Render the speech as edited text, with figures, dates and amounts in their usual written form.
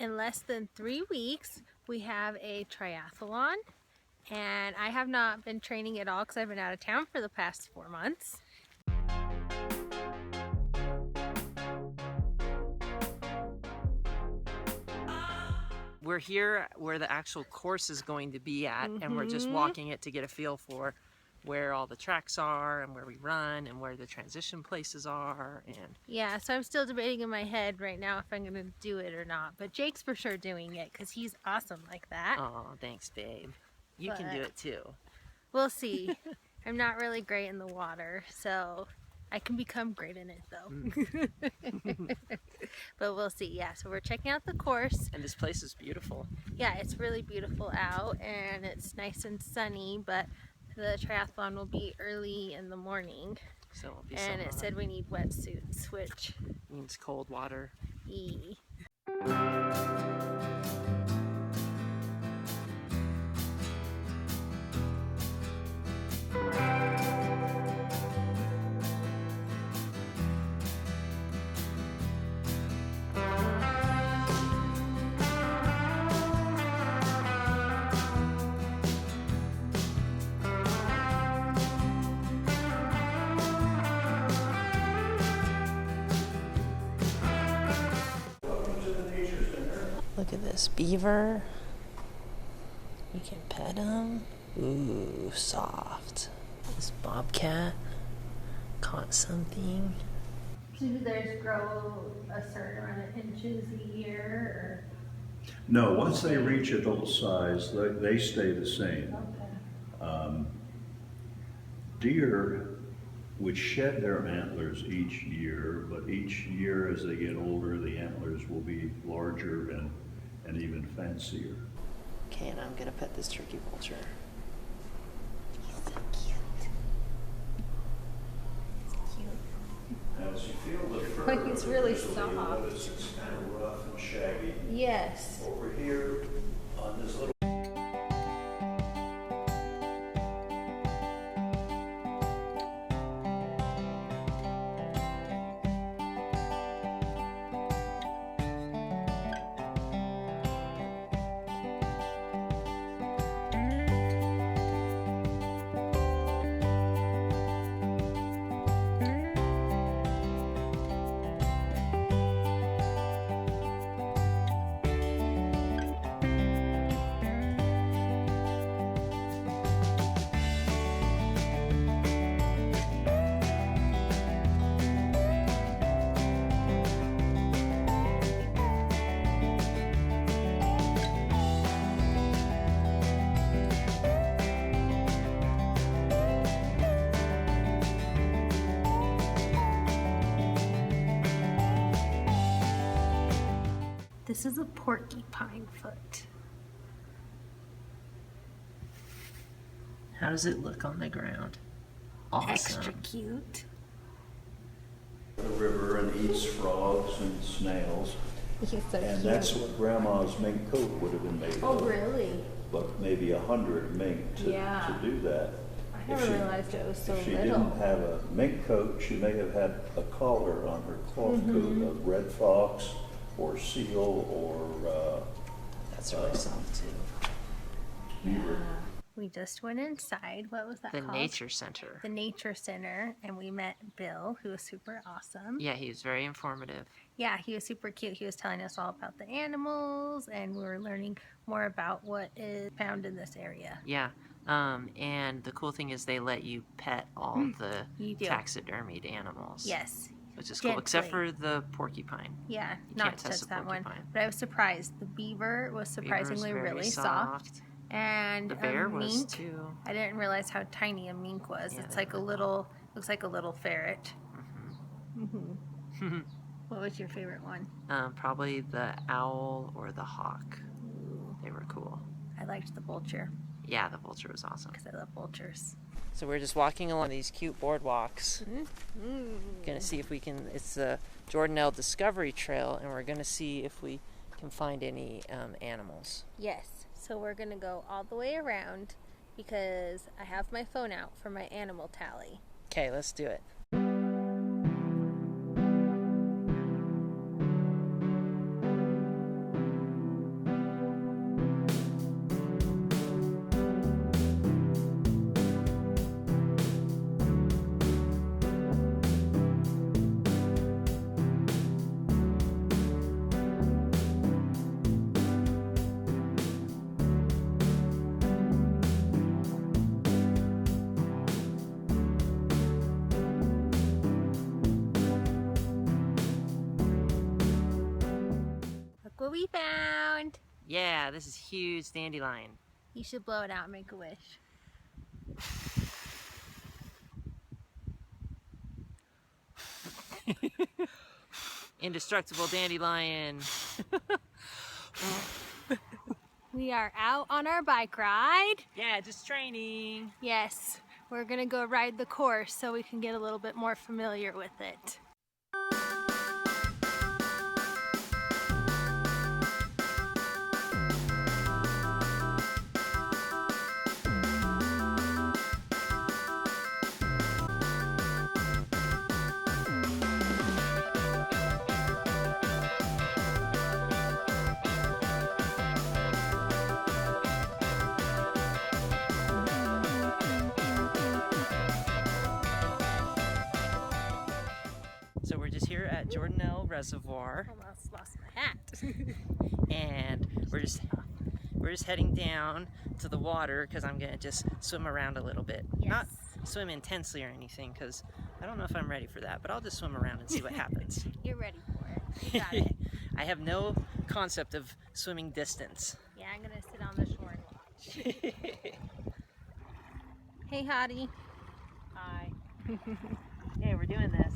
in less than 3 weeks, we have a triathlon, and I have not been training at all because I've been out of town for the past 4 months. We're here where the actual course is going to be at, and we're just walking it to get a feel for where all the tracks are and where we run and where the transition places are. And yeah, so I'm still debating in my head right now if I'm gonna do it or not, but Jake's for sure doing it because he's awesome like that. oh, thanks, babe. You can do it too. We'll see. I'm not really great in the water, so I can become great in it though. But we'll see. Yeah, so we're checking out the course. And this place is beautiful. Yeah, it's really beautiful out and it's nice and sunny, but the triathlon will be early in the morning. So it'll be and it said we need wetsuits, which means cold water. Look at this beaver. You can pet him. Ooh, soft. This bobcat caught something. Do theirs grow a certain amount of inches a year? No, once they reach adult size, they stay the same. Okay. Deer would shed their antlers each year, but each year as they get older, the antlers will be larger and even fancier. Okay, and I'm gonna pet this turkey vulture. He's so cute. He's cute. As you feel the fur, Like it's really you'll soft. notice it's kind of rough and shaggy. Yes. Over here on this little This is a porcupine foot. How does it look on the ground? Awesome. Extra cute. the river and eats frogs and snails. He's so And cute. that's what Grandma's mink coat would have been made Oh, of. really? But maybe 100 mink to Yeah. do that. I never realized it was so If she little. didn't have a mink coat, she may have had a collar on her cloth coat of red fox or seal or That's really soft too. beaver. We just went inside. What was that The called? Nature Center. The Nature Center, and we met Bill, who was super awesome. Yeah, he was very informative. Yeah, he was super cute. He was telling us all about the animals, and we were learning more about what is found in this area. Yeah. And the cool thing is they let you pet all the You do. taxidermied animals. Yes. Which is cool, except Gently. for the porcupine. Yeah, You not can't to touch touch the that one. porcupine. But I was surprised. The beaver was surprisingly Beaver's very really soft. And The bear a was mink, too. I didn't realize how tiny a mink was. Yeah, It's they're like a really little, looks like a little ferret. Mm-hmm. What was your favorite one? Probably the owl or the hawk. They were cool. I liked the vulture Yeah, the vulture was awesome. because I love vultures. So we're just walking along these cute boardwalks. Mm-hmm. Gonna see if we can. It's the Jordanelle Discovery Trail, and we're gonna see if we can find any animals. Yes. So we're going to go all the way around because I have my phone out for my animal tally. Okay, let's do it. what we found. Yeah, this is huge dandelion. You should blow it out and make a wish. Indestructible dandelion. We are out on our bike ride. Yeah, just training. Yes, we're gonna go ride the course so we can get a little bit more familiar with it. So we're just here at Jordanelle Reservoir, Almost lost my hat. and we're just heading down to the water because I'm gonna just swim around a little bit. Yes. Not swim intensely or anything, because I don't know if I'm ready for that, but I'll just swim around and see what happens. You're ready for it. You got it. I have no concept of swimming distance. Yeah, I'm gonna sit on the shore and watch. Hey, Hottie. Hi. Hey, we're doing this.